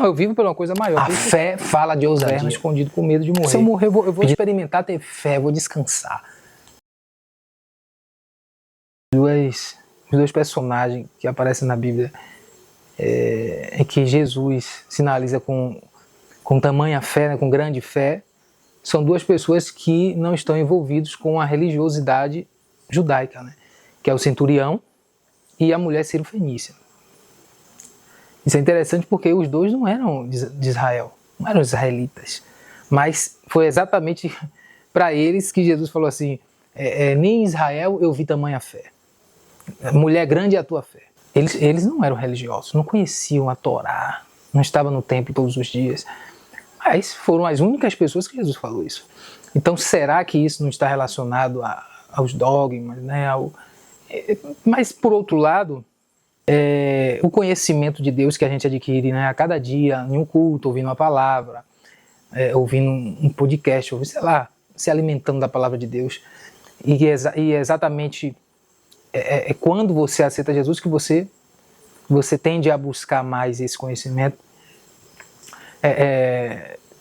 Eu vivo por uma coisa maior. A fé fala de ousadia. Escondido com medo de morrer. Se eu morrer, eu vou experimentar ter fé, vou descansar. Os dois personagens que aparecem na Bíblia, em que Jesus sinaliza com tamanha fé, né, com grande fé, são duas pessoas que não estão envolvidos com a religiosidade judaica, né, que é o centurião e a mulher cirofenícia. Isso é interessante porque os dois não eram de Israel, não eram israelitas, mas foi exatamente para eles que Jesus falou assim, nem em Israel eu vi tamanha fé. Mulher, grande é a tua fé. Eles não eram religiosos, não conheciam a Torá, não estavam no templo todos os dias, mas foram as únicas pessoas que Jesus falou isso. Então será que isso não está relacionado aos dogmas, né? Mas por outro lado, o conhecimento de Deus que a gente adquire, né, a cada dia, em um culto, ouvindo uma palavra, ouvindo um podcast, ouvindo, sei lá, se alimentando da palavra de Deus, e exatamente quando você aceita Jesus que você tende a buscar mais esse conhecimento.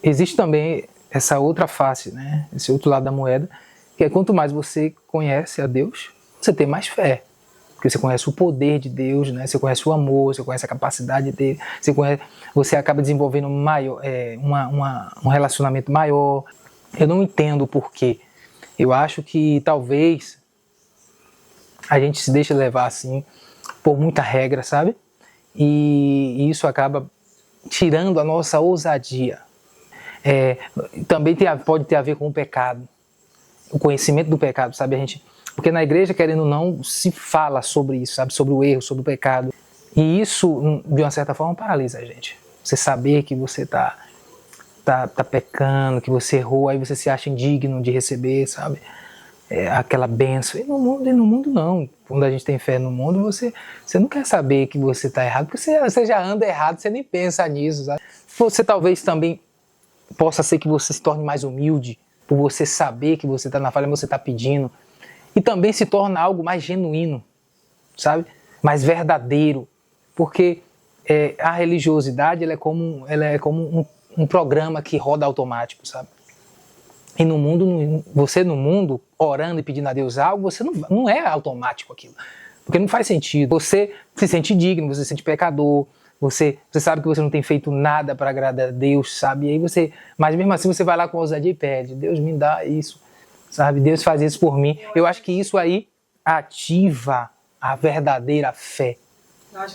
Existe também essa outra face, né, esse outro lado da moeda, que é quanto mais você conhece a Deus, você tem mais fé. Porque você conhece o poder de Deus, né? Você conhece o amor, você conhece a capacidade dele, você acaba desenvolvendo um relacionamento maior. Eu não entendo o porquê. Eu acho que talvez a gente se deixe levar assim por muita regra, sabe? E isso acaba tirando a nossa ousadia. Também pode ter a ver com o pecado, o conhecimento do pecado, sabe? Porque na igreja, querendo ou não, se fala sobre isso, sabe? Sobre o erro, sobre o pecado. E isso, de uma certa forma, paralisa a gente. Você saber que você tá pecando, que você errou, aí você se acha indigno de receber, sabe? Aquela bênção. E no mundo não. Quando a gente tem fé no mundo, você não quer saber que você está errado, porque você já anda errado, você nem pensa nisso, sabe? Você talvez também possa ser que você se torne mais humilde, por você saber que você está na falha, você está pedindo. E também se torna algo mais genuíno, sabe? Mais verdadeiro. Porque a religiosidade ela é como um programa que roda automático, sabe? E no mundo, orando e pedindo a Deus algo, você não é automático aquilo. Porque não faz sentido. Você se sente digno, você se sente pecador, você sabe que você não tem feito nada para agradar a Deus, sabe? E aí mas mesmo assim você vai lá com ousadia e pede, Deus me dá isso. Sabe, Deus faz isso por mim. Eu acho que isso aí ativa a verdadeira fé.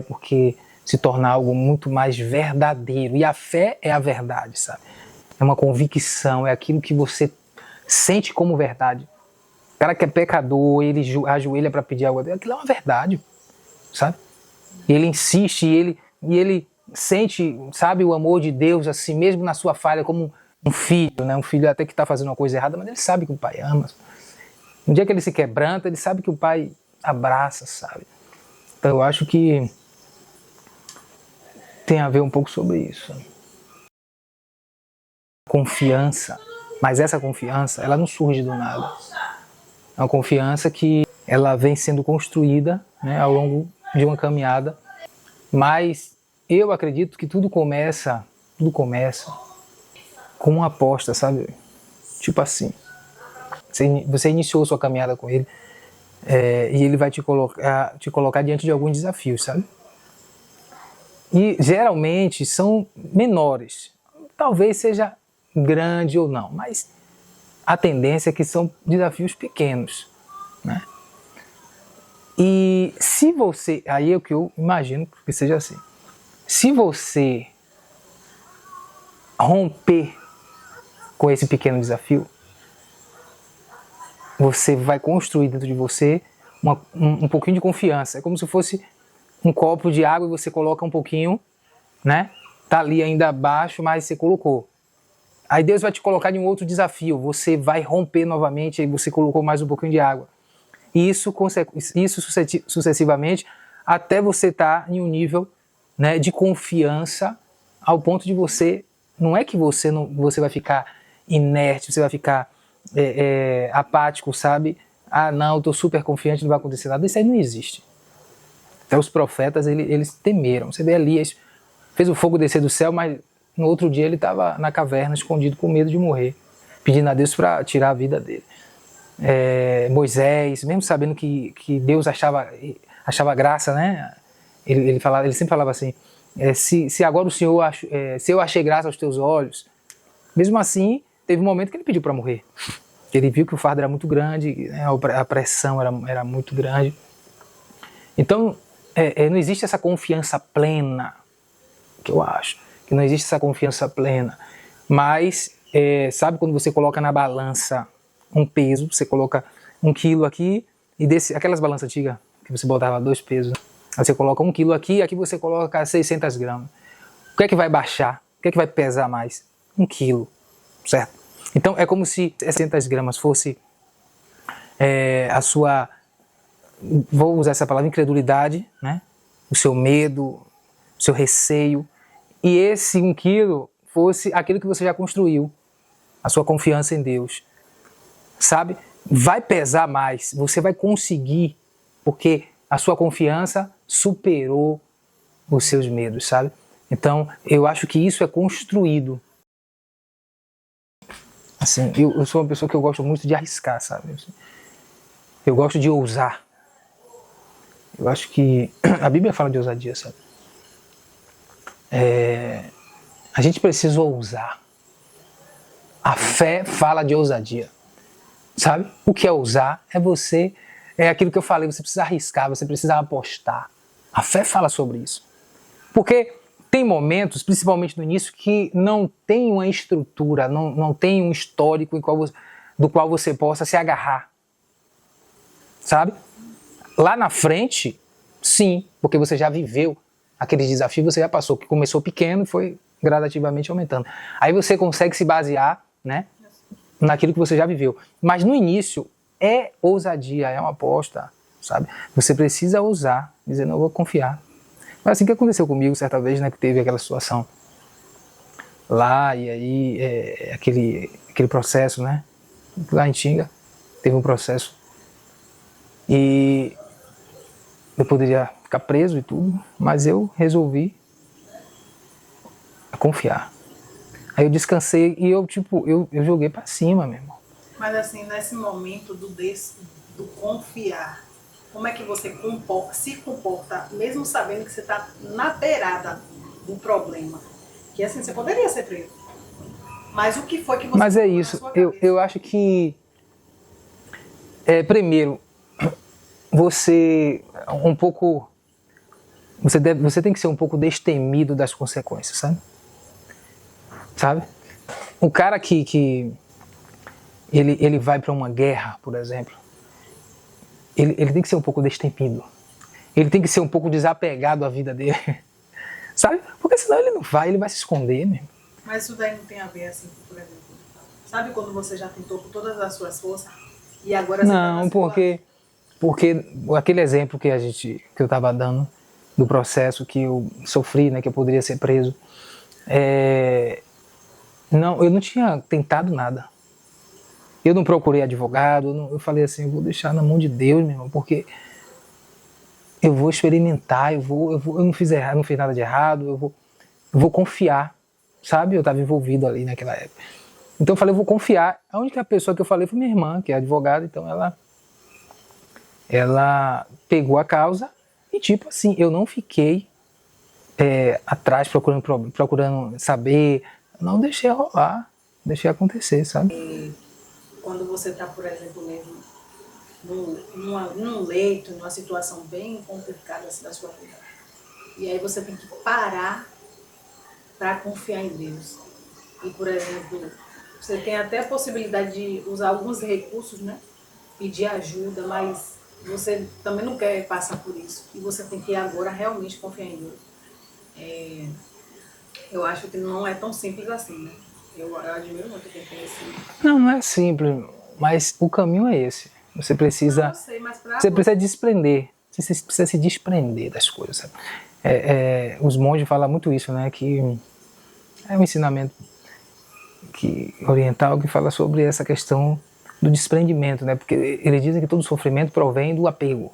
Porque se torna algo muito mais verdadeiro. E a fé é a verdade, sabe? É uma convicção, é aquilo que você sente como verdade. O cara que é pecador, ele ajoelha para pedir algo a Deus, aquilo é uma verdade, sabe? E ele insiste, e ele sente, sabe, o amor de Deus, assim, mesmo na sua falha, como um filho, né? Um filho até que está fazendo uma coisa errada, mas ele sabe que o pai ama. No dia que ele se quebranta, ele sabe que o pai abraça, sabe? Então eu acho que tem a ver um pouco sobre isso. Confiança, mas essa confiança, ela não surge do nada. É uma confiança que ela vem sendo construída, né, ao longo de uma caminhada, mas eu acredito que tudo começa com uma aposta, sabe? Tipo assim, você iniciou sua caminhada com ele e ele vai te colocar diante de alguns desafios, sabe? E geralmente são menores, talvez seja grande ou não, mas a tendência é que são desafios pequenos, né? E se você, aí é o que eu imagino que seja assim, se você romper com esse pequeno desafio, você vai construir dentro de você um pouquinho de confiança. É como se fosse um copo de água e você coloca um pouquinho, né? Tá ali ainda abaixo, mas você colocou. Aí Deus vai te colocar em um outro desafio. Você vai romper novamente, aí você colocou mais um pouquinho de água. E isso sucessivamente, até você estar em um nível, né, de confiança, ao ponto de você... Não é que você vai ficar inerte, você vai ficar apático, sabe? Ah, não, estou super confiante, não vai acontecer nada. Isso aí não existe. Até os profetas, eles temeram. Você vê Elias, fez o fogo descer do céu, mas no outro dia ele estava na caverna, escondido, com medo de morrer, pedindo a Deus para tirar a vida dele. Moisés, mesmo sabendo que Deus achava graça, né? Ele sempre falava assim, se agora o Senhor, se eu achei graça aos teus olhos, mesmo assim, teve um momento que ele pediu para morrer. Ele viu que o fardo era muito grande, né? A pressão era muito grande. Então, não existe essa confiança plena, que eu acho, que não existe essa confiança plena. Mas, sabe quando você coloca na balança um peso, você coloca 1 quilo aqui, e aquelas balanças antigas, que você botava 2 pesos, aí você coloca 1 quilo aqui, e aqui você coloca 600 gramas. O que é que vai baixar? O que é que vai pesar mais? 1 quilo, certo? Então é como se 600 gramas fosse a sua, vou usar essa palavra, incredulidade, né? O seu medo, o seu receio, e esse 1 quilo fosse aquilo que você já construiu, a sua confiança em Deus, sabe? Vai pesar mais, você vai conseguir, porque a sua confiança superou os seus medos, sabe? Então, eu acho que isso é construído. Assim, eu sou uma pessoa que eu gosto muito de arriscar, sabe? Eu gosto de ousar. Eu acho que a Bíblia fala de ousadia, sabe? A gente precisa ousar. A fé fala de ousadia, sabe? O que é ousar? É aquilo que eu falei, você precisa arriscar, você precisa apostar. A fé fala sobre isso. Porque tem momentos, principalmente no início, que não tem uma estrutura, não tem um histórico do qual você possa se agarrar, sabe? Lá na frente, sim, porque você já viveu aquele desafio, você já passou, que começou pequeno e foi gradativamente aumentando. Aí você consegue se basear, né, naquilo que você já viveu. Mas no início é ousadia, é uma aposta, sabe? Você precisa ousar, dizer, não, eu vou confiar. Foi assim que aconteceu comigo certa vez, né, que teve aquela situação lá, e aí aquele processo, né, lá em Tinga, teve um processo, e eu poderia ficar preso e tudo, mas eu resolvi confiar. Aí eu descansei e eu joguei pra cima mesmo. Mas assim, nesse momento do confiar, como é que você se comporta, mesmo sabendo que você está na beirada do problema? Que assim, você poderia ser preso. Mas o que foi que você... Mas é isso, eu acho que primeiro, você tem que ser um pouco destemido das consequências, sabe? O cara que ele vai para uma guerra, por exemplo, ele tem que ser um pouco destemido. Ele tem que ser um pouco desapegado à vida dele, sabe? Porque senão ele não vai, ele vai se esconder mesmo. Mas isso daí não tem a ver assim, por exemplo, sabe quando você já tentou com todas as suas forças e agora você não, porque aquele exemplo que eu estava dando do processo que eu sofri, né, que eu poderia ser preso, eu não tinha tentado nada. Eu não procurei advogado, eu falei assim, eu vou deixar na mão de Deus, meu irmão, porque eu vou experimentar, eu não fiz nada de errado, eu vou confiar, sabe? Eu estava envolvido ali naquela época. Então eu falei, eu vou confiar. A única pessoa que eu falei foi minha irmã, que é advogada, então ela pegou a causa e tipo assim, eu não fiquei atrás procurando saber, não, deixei rolar, deixei acontecer, sabe? Quando você está, por exemplo, mesmo num leito, numa situação bem complicada assim, da sua vida, e aí você tem que parar para confiar em Deus. E, por exemplo, você tem até a possibilidade de usar alguns recursos, né? Pedir ajuda, mas você também não quer passar por isso. E você tem que agora realmente confiar em Deus. Eu acho que não é tão simples assim, né? Eu admiro muito quem tem esse... Não é simples, mas o caminho é esse. Você precisa, você precisa desprender, você precisa se desprender das coisas, sabe? Os monges falam muito isso, né? Que é um ensinamento oriental que fala sobre essa questão do desprendimento, né? Porque eles dizem que todo sofrimento provém do apego.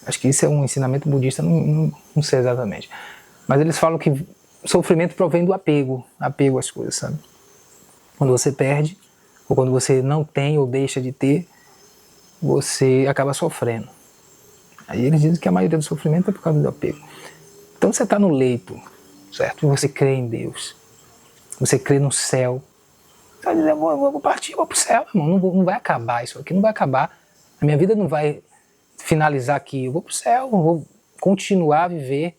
Acho que isso é um ensinamento budista, não sei exatamente. Mas eles falam que sofrimento provém do apego às coisas, sabe? Quando você perde, ou quando você não tem ou deixa de ter, você acaba sofrendo. Aí eles dizem que a maioria do sofrimento é por causa do apego. Então você está no leito, certo? Você crê em Deus. Você crê no céu. Você vai dizer, eu vou partir, eu vou pro céu, irmão. Não vai acabar isso aqui, não vai acabar. A minha vida não vai finalizar aqui. Eu vou pro céu, eu vou continuar a viver.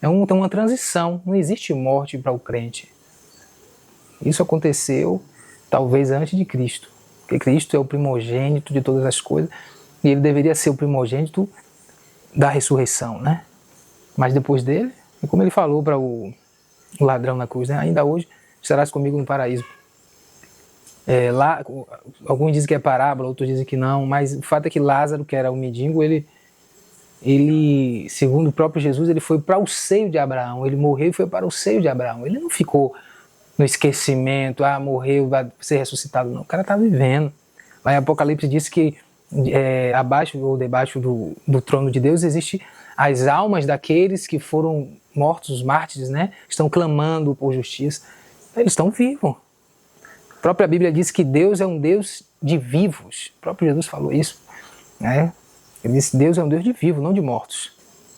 É uma transição. Não existe morte para o crente. Isso aconteceu talvez antes de Cristo. Porque Cristo é o primogênito de todas as coisas. E ele deveria ser o primogênito da ressurreição, né? Mas depois dele, como ele falou para o ladrão na cruz, né? Ainda hoje estarás comigo no paraíso. Lá, alguns dizem que é parábola, outros dizem que não, mas o fato é que Lázaro, que era um mendigo, ele, segundo o próprio Jesus, ele foi para o seio de Abraão. Ele morreu e foi para o seio de Abraão. Ele não ficou no esquecimento, morreu, vai ser ressuscitado. Não, o cara está vivendo. Lá em Apocalipse diz que abaixo ou debaixo do trono de Deus existe as almas daqueles que foram mortos, os mártires, né? Estão clamando por justiça. Eles estão vivos. A própria Bíblia diz que Deus é um Deus de vivos. O próprio Jesus falou isso, né? Ele disse que Deus é um Deus de vivos, não de mortos.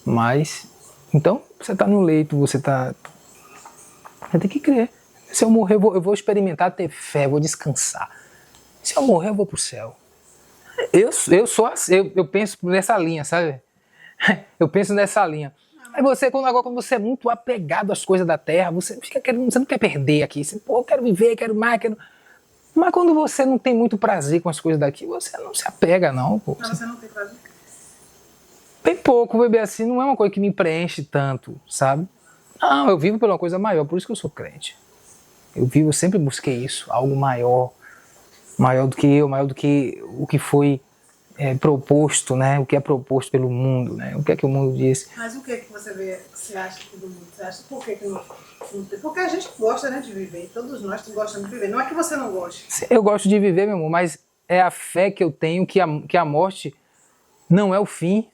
Mas, então, você está no leito, você tem que crer. Se eu morrer, eu vou experimentar ter fé, vou descansar. Se eu morrer, eu vou para o céu. Eu sou assim, eu penso nessa linha, sabe? Eu penso nessa linha. Aí agora quando você é muito apegado às coisas da terra, você não quer perder aqui. Você, eu quero viver, quero mais, quero... Mas quando você não tem muito prazer com as coisas daqui, você não se apega, não. Pô. Mas você não tem prazer? Bem pouco, bebê, assim, não é uma coisa que me preenche tanto, sabe? Não, eu vivo por uma coisa maior, por isso que eu sou crente. Eu sempre busquei isso, algo maior do que eu, maior do que o que foi proposto, né? O que é proposto pelo mundo, né? O que é que o mundo diz. Mas o que você acha que do mundo? Você acha por que não tem? Porque a gente gosta, né, de viver, todos nós gostamos de viver. Não é que você não goste. Eu gosto de viver, meu amor, mas é a fé que eu tenho que a morte não é o fim,